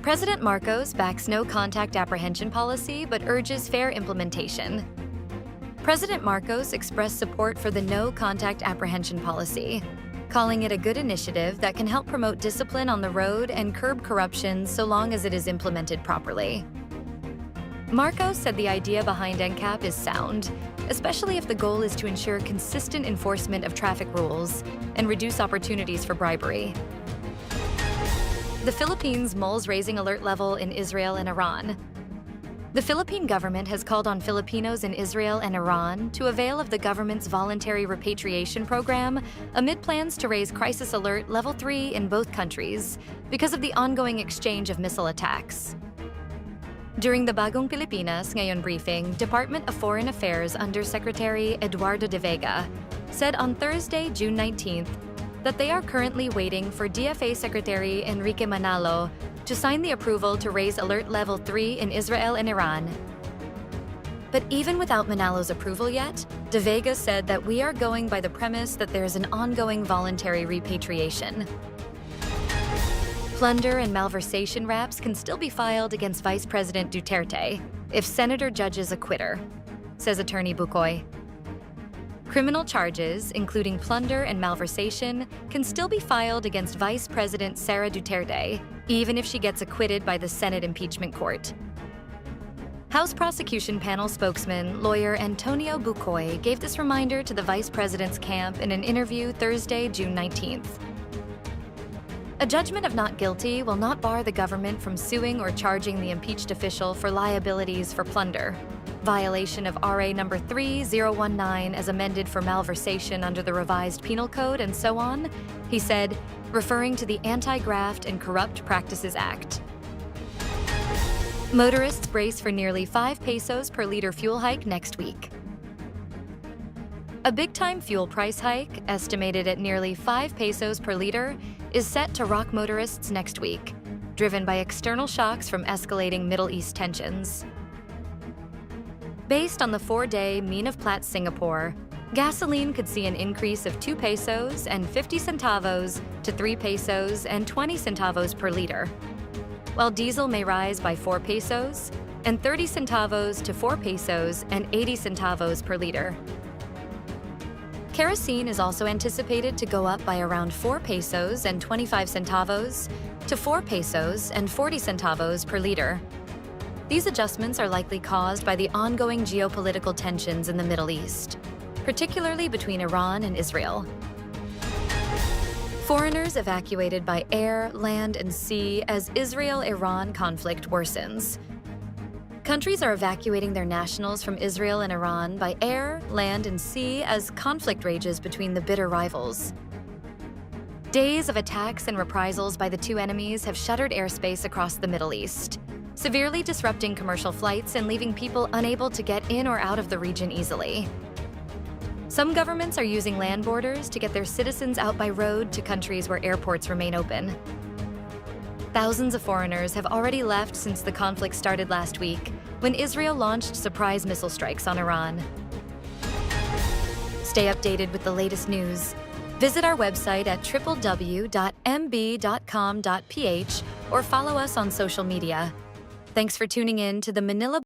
President Marcos backs no-contact apprehension policy but urges fair implementation. President Marcos expressed support for the no-contact apprehension policy, calling it a good initiative that can help promote discipline on the road and curb corruption so long as it is implemented properly. Marcos said the idea behind NCAP is sound, especially if the goal is to ensure consistent enforcement of traffic rules and reduce opportunities for bribery. The Philippines mulls raising alert level in Israel and Iran. The Philippine government has called on Filipinos in Israel and Iran to avail of the government's voluntary repatriation program amid plans to raise crisis alert level 3 in both countries because of the ongoing exchange of missile attacks. During the Bagong Pilipinas Ngayon briefing, Department of Foreign Affairs Undersecretary Eduardo de Vega said on Thursday, June 19th, that they are currently waiting for DFA Secretary Enrique Manalo to sign the approval to raise alert level 3 in Israel and Iran. But even without Manalo's approval yet, de Vega said that we are going by the premise that there is an ongoing voluntary repatriation. Plunder and malversation raps can still be filed against Vice President Duterte if Senator judges acquit her, says Attorney Bukoy. Criminal charges, including plunder and malversation, can still be filed against Vice President Sara Duterte, even if she gets acquitted by the Senate impeachment court. House Prosecution Panel spokesman, lawyer Antonio Bukoy, gave this reminder to the Vice President's camp in an interview Thursday, June 19th. A judgment of not guilty will not bar the government from suing or charging the impeached official for liabilities for plunder, violation of RA number 3019 as amended for malversation under the revised penal code, and so on, he said, referring to the Anti-Graft and Corrupt Practices Act. Motorists brace for nearly 5 pesos per liter fuel hike next week. A big-time fuel price hike, estimated at nearly 5 pesos per liter, is set to rock motorists next week, driven by external shocks from escalating Middle East tensions. Based on the 4-day Mean of Platts Singapore, gasoline could see an increase of 2 pesos and 50 centavos to 3 pesos and 20 centavos per liter, while diesel may rise by 4 pesos and 30 centavos to 4 pesos and 80 centavos per liter. Kerosene is also anticipated to go up by around 4 pesos and 25 centavos to 4 pesos and 40 centavos per liter. These adjustments are likely caused by the ongoing geopolitical tensions in the Middle East, particularly between Iran and Israel. Foreigners evacuated by air, land, and sea as Israel-Iran conflict worsens. Countries are evacuating their nationals from Israel and Iran by air, land, and sea as conflict rages between the bitter rivals. Days of attacks and reprisals by the two enemies have shuttered airspace across the Middle East, severely disrupting commercial flights and leaving people unable to get in or out of the region easily. Some governments are using land borders to get their citizens out by road to countries where airports remain open. Thousands of foreigners have already left since the conflict started last week, when Israel launched surprise missile strikes on Iran. Stay updated with the latest news. Visit our website at www.mb.com.ph or follow us on social media. Thanks for tuning in to the Manila